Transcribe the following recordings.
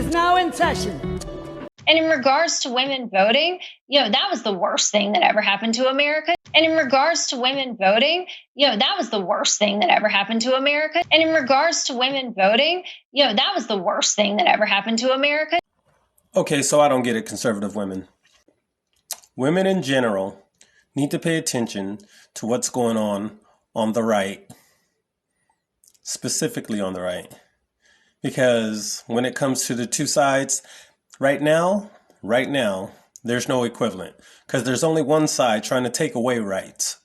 is now in session. And in regards to women voting, that was the worst thing that ever happened to America. And in regards to women voting, that was the worst thing that ever happened to America. And in regards to women voting, that was the worst thing that ever happened to America. Okay, so I don't get it, conservative women. Women in general need to pay attention to what's going on the right, specifically on the right. Because when it comes to the two sides, right now, there's no equivalent. Because there's only one side trying to take away rights.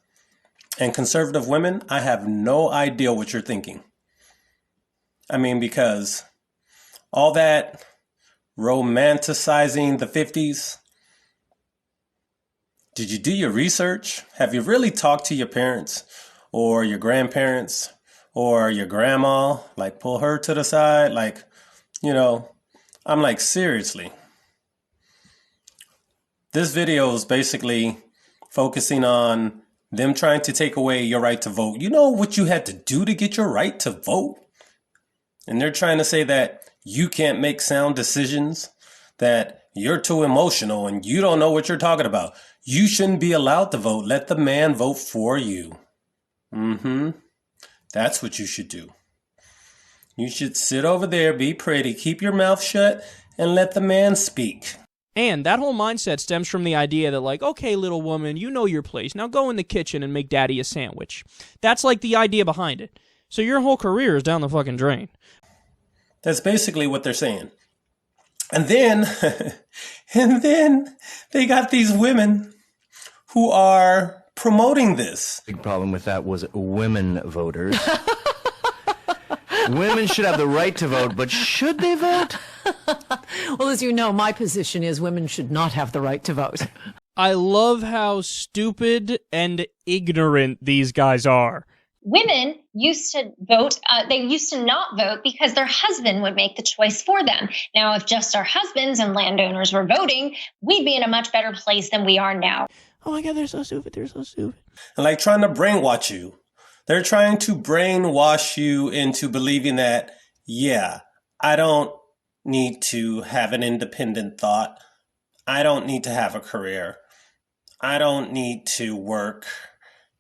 And conservative women, I have no idea what you're thinking. I mean, because all that romanticizing the 50s, did you do your research? Have you really talked to your parents or your grandparents or your grandma? Like, pull her to the side? Like, I'm like, seriously. This video is basically focusing on them trying to take away your right to vote. You know what you had to do to get your right to vote? And they're trying to say that you can't make sound decisions, that you're too emotional and you don't know what you're talking about. You shouldn't be allowed to vote. Let the man vote for you. That's what you should do. You should sit over there, be pretty, keep your mouth shut, and let the man speak. And that whole mindset stems from the idea that, like, okay, little woman, you know your place. Now go in the kitchen and make daddy a sandwich. That's like the idea behind it. So your whole career is down the fucking drain. That's basically what they're saying. And then, they got these women who are promoting this. Big problem with that was women voters. Women should have the right to vote, but should they vote? Well, as you know, my position is women should not have the right to vote. I love how stupid and ignorant these guys are. Women used to vote. They used to not vote because their husband would make the choice for them. Now, if just our husbands and landowners were voting, we'd be in a much better place than we are now. Oh my God, they're so stupid. They're so stupid. And like trying to brainwash you. They're trying to brainwash you into believing that, yeah, I don't need to have an independent thought. I don't need to have a career. I don't need to work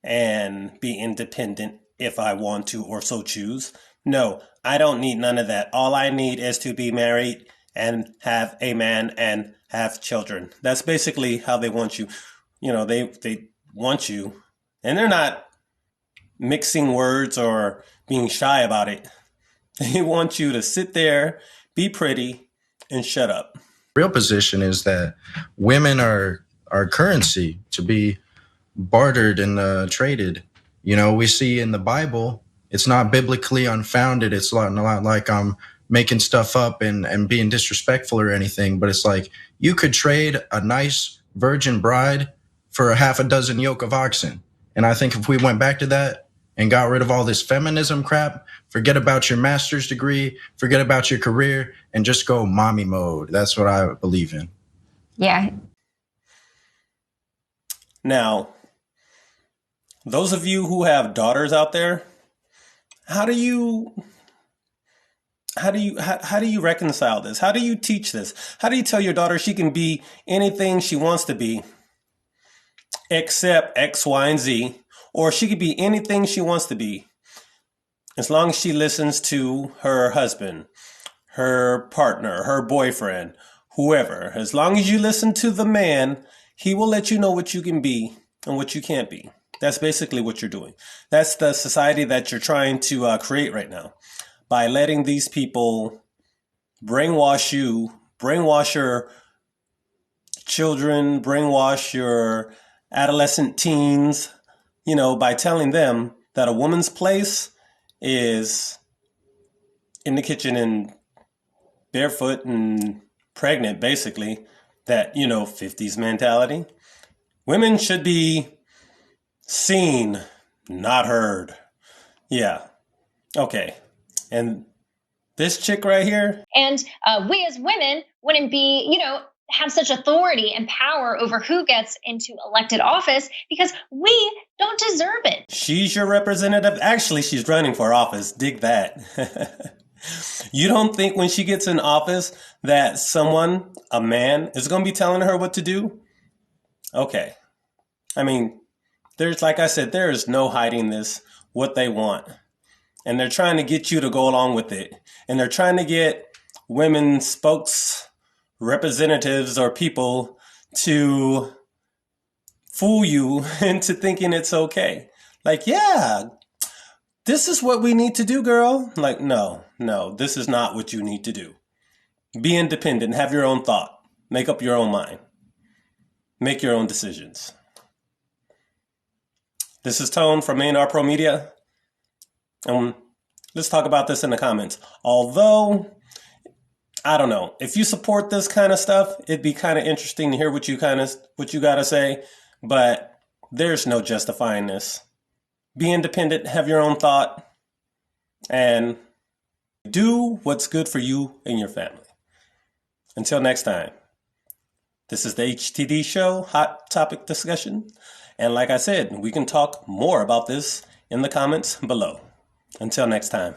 and be independent if I want to or so choose. No, I don't need none of that. All I need is to be married and have a man and have children. That's basically how they want you. They want you, and they're not mixing words or being shy about it. They want you to sit there, be pretty, and shut up. Real position is that women are currency to be bartered and traded. We see in the Bible, it's not biblically unfounded. It's a lot like I'm making stuff up and being disrespectful or anything. But it's like you could trade a nice virgin bride for a half a dozen yoke of oxen. And I think if we went back to that and got rid of all this feminism crap, forget about your master's degree, forget about your career, and just go mommy mode. That's what I believe in. Yeah. Now, those of you who have daughters out there, how do you reconcile this? How do you teach this? How do you tell your daughter she can be anything she wants to be except X, Y, and Z, or she could be anything she wants to be as long as she listens to her husband, her partner, her boyfriend, whoever. As long as you listen to the man, he will let you know what you can be and what you can't be. That's basically what you're doing. That's the society that you're trying to create right now by letting these people brainwash you, brainwash your children, brainwash your adolescent teens, by telling them that a woman's place is in the kitchen and barefoot and pregnant, basically. That, 50s mentality. Women should be seen, not heard. Yeah. Okay. And this chick right here. And we as women wouldn't be, have such authority and power over who gets into elected office because we don't deserve it. She's your representative. Actually, she's running for office. Dig that. You don't think when she gets in office that someone, a man, is going to be telling her what to do? Okay. I mean, there's, like I said, there is no hiding this, what they want. And they're trying to get you to go along with it. And they're trying to get women spokes representatives or people to fool you into thinking it's okay. Like, yeah, this is what we need to do, girl. Like, no, this is not what you need to do. Be independent, have your own thought, make up your own mind, make your own decisions. This is Tone from A&R Pro Media. Let's talk about this in the comments. Although, I don't know, if you support this kind of stuff, it'd be kind of interesting to hear what you got to say, but there's no justifying this. Be independent, have your own thought, and do what's good for you and your family. Until next time, this is the HTD show, Hot Topic Discussion. And like I said, we can talk more about this in the comments below. Until next time.